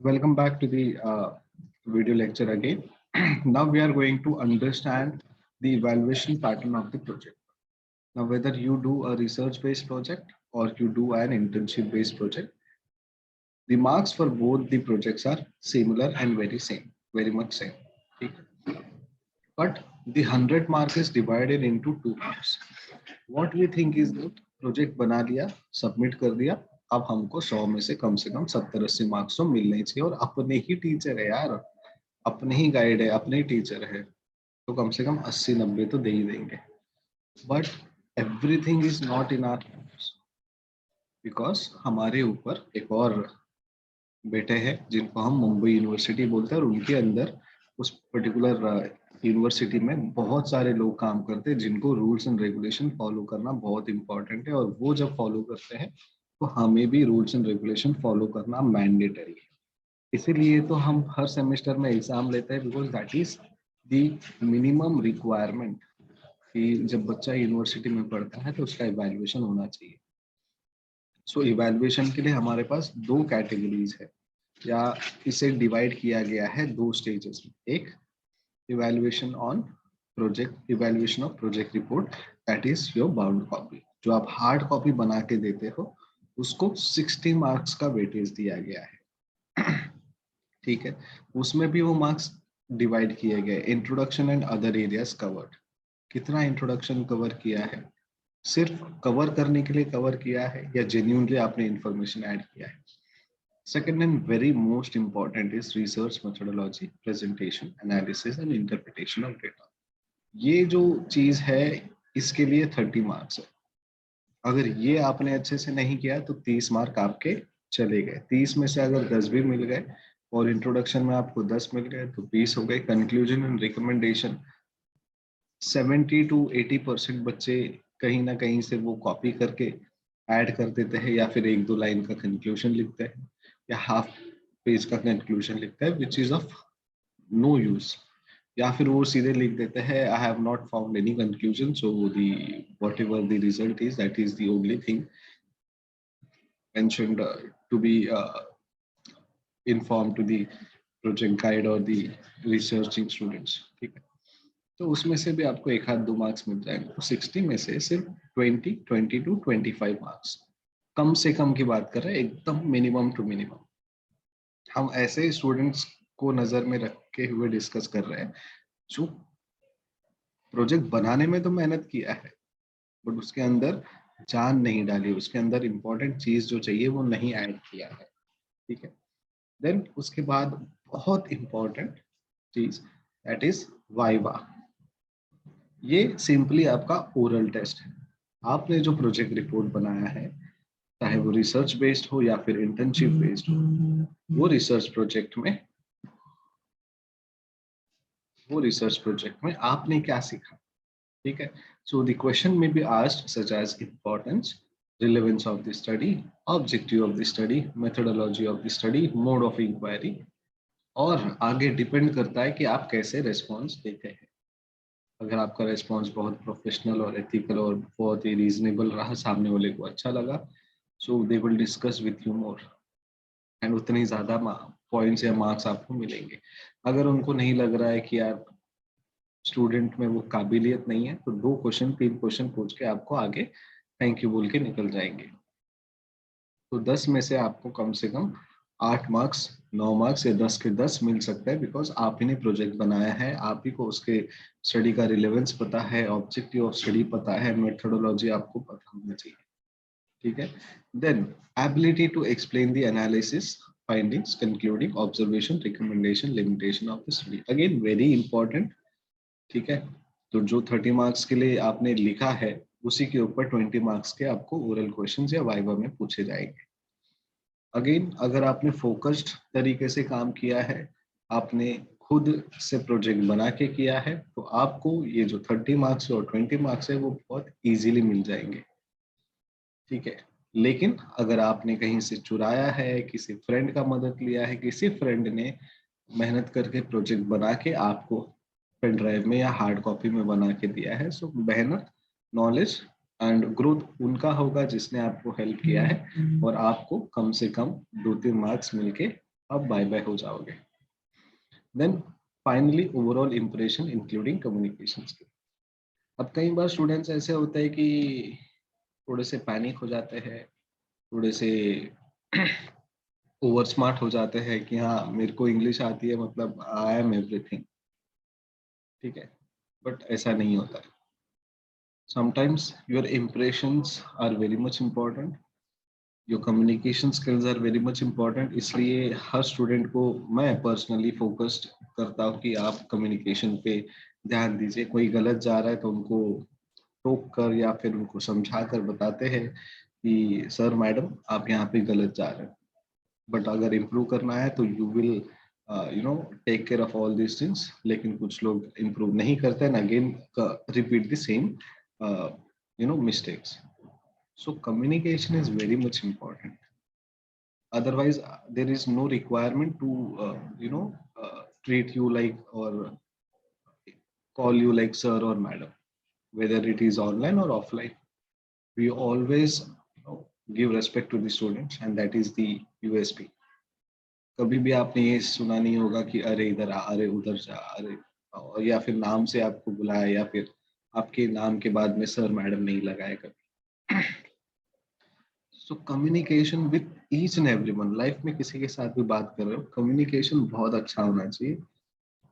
Welcome back to the video lecture again. Now we are going to understand the evaluation pattern of the project. Now, whether you do a research-based project or you do an internship-based project, the marks for both the projects are similar and very much same. Okay? But the 100 mark is divided into 2 parts. What we think is that project बना लिया, submit कर दिया, अब हमको 100 में से कम 70-80 marks तो मिलने ही चाहिए और अपने ही टीचर है यार, अपने ही गाइड है, अपने ही टीचर है, तो कम से कम 80-90 तो दे ही देंगे. But everything is not in our hands, because हमारे ऊपर एक और बेटे हैं जिनको हम मुंबई यूनिवर्सिटी बोलते हैं और उनके अंदर उस पर्टिकुलर यूनिवर्सिटी में बहुत सारे लोग काम करते हैं जिनको रूल्स एंड रेगुलेशन फॉलो करना बहुत इंपॉर्टेंट है और वो जब फॉलो करते हैं तो हमें भी रूल्स एंड रेगुलेशन फॉलो करना मैंडेटरी है. इसीलिए तो हम हर सेमेस्टर में एग्जाम लेते हैं, because that is the minimum requirement कि जब बच्चा यूनिवर्सिटी में पढ़ता है तो उसका इवैल्यूएशन होना चाहिए. सो इवैल्यूएशन के लिए हमारे पास 2 कैटेगरीज है या इसे डिवाइड किया गया है 2 स्टेजेस में. एक evaluation on project, evaluation of project report, that is your bound copy. जो आप हार्ड कॉपी बना के देते हो उसको 60 मार्क्स का वेटेज दिया गया है. ठीक है, उसमें भी वो मार्क्स डिवाइड किए गए. Introduction and other areas covered, कितना इंट्रोडक्शन कवर किया है, सिर्फ कवर करने के लिए कवर किया है या जेन्युइनली आपने इंफॉर्मेशन ऐड किया है. Second and very most important is research methodology, presentation, analysis and interpretation of data. ये जो चीज है इसके लिए 30 मार्क्स है. अगर ये आपने अच्छे से नहीं किया तो 30 मार्क आपके चले गए. 30 में से अगर 10 भी मिल गए और इंट्रोडक्शन में आपको 10 मिल गए तो 20 हो गए. कंक्लूजन एंड रिकमेंडेशन 70 to 80% बच्चे कहीं ना कहीं से वो कॉपी करके ऐड कर देते हैं या फिर 1-2 लाइन का कंक्लूजन लिखते हैं या हाफ पेज का कंक्लूजन लिखते हैं which is of no use. या फिर वो सीधे लिख देते हैं I have not found any conclusion, so the whatever the result is that is the only thing mentioned to be informed to the project guide or the researching students. ठीक है, तो उसमें से भी आपको 1-2 मार्क्स मिल जाएंगे. तो 60 में से सिर्फ 20 to 25 मार्क्स कम से कम की बात कर रहे हैं, एकदम मिनिमम टू मिनिमम. हम ऐसे स्टूडेंट्स को नजर में रखे हुए डिस्कस कर रहे हैं जो प्रोजेक्ट बनाने में तो मेहनत किया है बट उसके अंदर जान नहीं डाली, उसके अंदर इंपॉर्टेंट चीज जो चाहिए वो नहीं ऐड किया है. ठीक है, देन उसके बाद बहुत इंपॉर्टेंट चीज दैट इज वाइवा. ये सिंपली आपका ओरल टेस्ट है. आपने जो प्रोजेक्ट रिपोर्ट बनाया है चाहे वो रिसर्च बेस्ड हो या फिर इंटर्नशिप बेस्ड हो, वो रिसर्च प्रोजेक्ट में आपने क्या सीखा. ठीक है, so the question may be asked such as importance, relevance of the study, objective of the study, methodology of the study, mode of inquiry. और आगे डिपेंड करता है कि आप कैसे रेस्पॉन्स देते हैं. अगर आपका रेस्पॉन्स बहुत प्रोफेशनल और एथिकल और बहुत ही रीजनेबल रहा, सामने वाले को अच्छा लगा, so they will discuss with you more and उतनी ज्यादा पॉइंट्स या मार्क्स आपको मिलेंगे. अगर उनको नहीं लग रहा है कि यार स्टूडेंट में वो काबिलियत नहीं है तो 3 क्वेश्चन पूछ के आपको आगे थैंक यू बोल के निकल जाएंगे. तो 10 में से आपको कम से कम 8 मार्क्स, 9 मार्क्स या 10 के 10 मिल सकता है, बिकॉज आप ही ने प्रोजेक्ट बनाया है, आप ही को उसके स्टडी का रिलेवेंस पता है, ऑब्जेक्टिव ऑफ स्टडी पता है, मेथोडोलॉजी आपको पता होना चाहिए. ठीक है, then ability to explain the analysis, findings, concluding, observation, recommendation, limitation of the study, again very important. ठीक है, तो जो 30 मार्क्स के लिए आपने लिखा है उसी के ऊपर 20 मार्क्स के आपको ओरल क्वेश्चंस या वाइवा में पूछे जाएंगे. अगेन अगर आपने फोकस्ड तरीके से काम किया है, आपने खुद से प्रोजेक्ट बना के किया है, तो आपको ये जो 30 मार्क्स और 20 मार्क्स है वो बहुत इजीली मिल जाएंगे. ठीक है, लेकिन अगर आपने कहीं से चुराया है, किसी फ्रेंड का मदद लिया है, किसी फ्रेंड ने मेहनत करके प्रोजेक्ट बना के आपको पेन ड्राइव में या हार्ड कॉपी में बना के दिया है, सो मेहनत, नॉलेज एंड ग्रोथ उनका होगा जिसने आपको हेल्प किया है और आपको कम से कम 2-3 मार्क्स मिलके आप बाय बाय हो जाओगे। Then finally overall impression including communication skill. अब कई बार स्टूडेंट्स ऐसे होते हैं कि थोड़े से पैनिक हो जाते हैं, थोड़े से ओवर स्मार्ट हो जाते हैं कि हाँ मेरे को इंग्लिश आती है मतलब आई एम एवरीथिंग, ठीक है, बट ऐसा नहीं होता है। Sometimes your impressions are very much important, your communication skills are very much important. इसलिए हर स्टूडेंट को मैं पर्सनली फोकस्ड करता हूँ कि आप कम्युनिकेशन पे ध्यान दीजिए। कोई गलत जा रहा है तो उनको टोक कर या फिर उनको समझा कर बताते हैं कि सर मैडम आप यहाँ पे गलत जा रहे हैं, बट अगर इम्प्रूव करना है तो you will you know take care of all these things. लेकिन कुछ लोग इम्प्रूव नहीं करते and again repeat the same mistakes. So communication is very much important, otherwise there is no requirement to treat you like or call you like sir or madam, whether it is online or offline. We always give respect to the students and that is the USP. कभी भी आपने ये सुना नहीं होगा कि अरे इधर आ, अरे उधर जा, अरे या फिर नाम से आपको बुलाया या फिर आपके नाम के बाद में सर मैडम नहीं लगाया कभी। So communication with each and everyone, life में किसी के साथ भी बात कर रहे हो कम्युनिकेशन बहुत अच्छा होना चाहिए,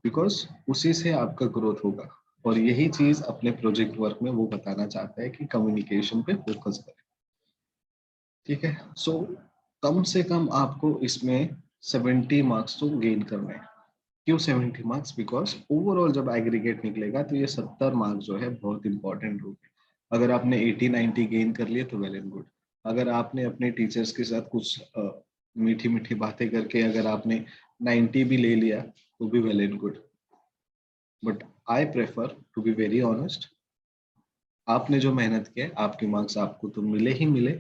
बिकॉज उसी से आपका ग्रोथ होगा। और यही चीज अपने प्रोजेक्ट वर्क में वो बताना चाहता है कि कम्युनिकेशन पे फोकस करें, ठीक है। सो कम से कम आपको इसमें 70 मार्क्स तो गेन करने हैं। क्यों 70 मार्क्स? बिकॉज ओवरऑल जब एग्रीगेट निकलेगा तो ये 70 मार्क्स जो है बहुत इंपॉर्टेंट होंगे। अगर आपने 80-90 गेन कर लिए तो वेल एंड गुड। अगर आपने अपने टीचर्स के साथ कुछ मीठी मीठी बातें करके अगर आपने 90 भी ले लिया तो भी well and good, but I prefer to be very honest. आपने जो मेहनत किया आपके मार्क्स आपको तो मिले ही मिले,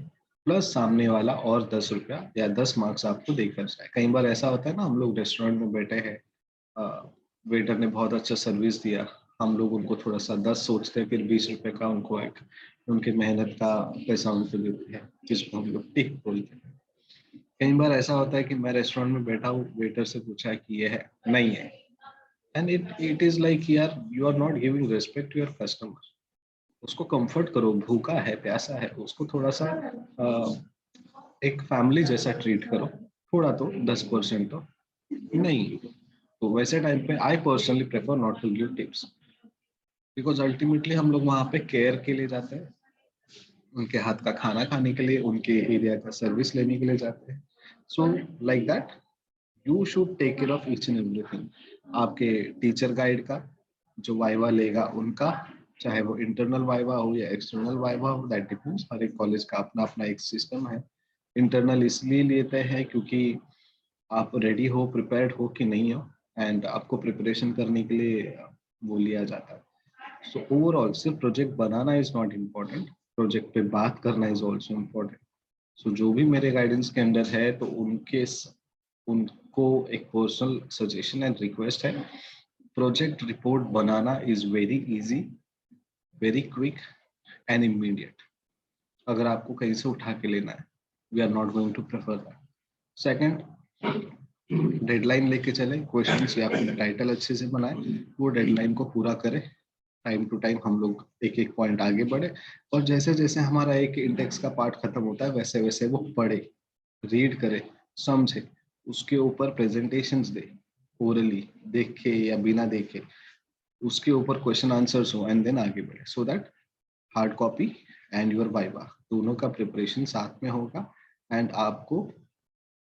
प्लस सामने वाला और 10 रुपया या 10 मार्क्स आपको देकर जाए। कई बार ऐसा होता है ना, हम लोग रेस्टोरेंट में बैठे हैं, वेटर ने बहुत अच्छा सर्विस दिया, हम लोग उनको थोड़ा सा 10 सोचते हैं, फिर 20 रुपए का उनको एक उनके मेहनत का पैसा उनको देते हैं, जिसको हम लोग टिप बोलते हैं। कई बार ऐसा होता है कि मैं रेस्टोरेंट में बैठा हूँ, वेटर से पूछा कि ये है, नहीं है, एंड इट इज लाइक यार you are not giving respect to your customer. उसको कंफर्ट करो, भूखा है प्यासा है, उसको थोड़ा सा एक फैमिली जैसा ट्रीट करो, थोड़ा तो 10% तो नहीं। तो वैसे टाइम पे I personally prefer not to give tips, because ultimately हम लोग वहां पे केयर के लिए जाते हैं, उनके हाथ का खाना खाने के लिए, उनके एरिया का सर्विस लेने के लिए जाते हैं। So like that you should take care of each and everything. आपके टीचर गाइड का जो वाइवा लेगा उनका, चाहे वो इंटरनल वाइवा हो या एक्सटर्नल वाइवा हो, दैट डिपेंड्स। हर एक कॉलेज का अपना अपना एक सिस्टम है। इंटरनल इसलिए लेते हैं क्योंकि आप रेडी हो, प्रिपेयर्ड हो कि नहीं हो, एंड आपको प्रिपरेशन करने के लिए वो लिया जाता है। सो ओवरऑल सिर्फ project banana is not important, project पे बात करना इज ऑल्सो इम्पोर्टेंट। सो जो भी मेरे गाइडेंस के अंदर है तो उनको एक पर्सनल सजेशन एंड रिक्वेस्ट है, प्रोजेक्ट रिपोर्ट बनाना is very easy, very quick and immediate. अगर आपको कहीं से उठा के लेना है, we are not going to prefer that. Second, deadline लेके चले, क्वेश्चंस या फिर टाइटल अच्छे से बनाए, वो डेडलाइन को पूरा करे। टाइम टू टाइम हम लोग एक एक पॉइंट आगे बढ़े, और जैसे जैसे हमारा एक इंडेक्स का पार्ट खत्म होता है वैसे वैसे वो पढ़े, रीड करे, समझे, उसके ऊपर प्रेजेंटेशंस दे, ओरली देख के या बिना देखे, उसके ऊपर क्वेश्चन आंसर्स हो, एंड देन आगे बढ़े, so that hard copy and your viva दोनों का प्रिपरेशन साथ में होगा। एंड आपको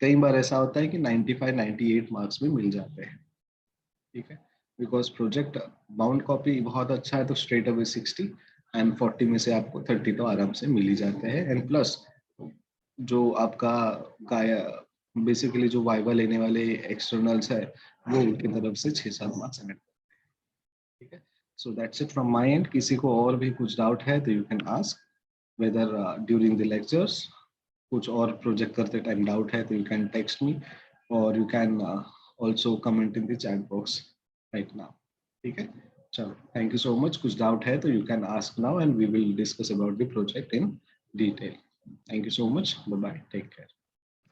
कई बार ऐसा होता है कि 95-98 मार्क्स में मिल जाते हैं, ठीक है, बिकॉज प्रोजेक्ट बाउंड कॉपी बहुत अच्छा है तो स्ट्रेट अवे 60 एंड 40 में से आपको 30 तो आराम से मिल ही जाते हैं। एंड प्लस जो आपका गाया बेसिकली जो वाइवा लेने वाले एक्सटर्नल्स है वो उनकी तरफ से 6-7 मार्क्स ऐड, ठीक है। So that's it from my end. किसी को और भी कुछ डाउट है तो you can ask, whether during the lectures, कुछ और प्रोजेक्ट करते टाइम डाउट है तो यू कैन टेक्स्ट मी, और you can also comment in the chat box right now, ठीक है। चलो, थैंक यू सो मच। कुछ डाउट है तो you can ask now and we will discuss about the project in detail. Thank you so much, bye bye, take care.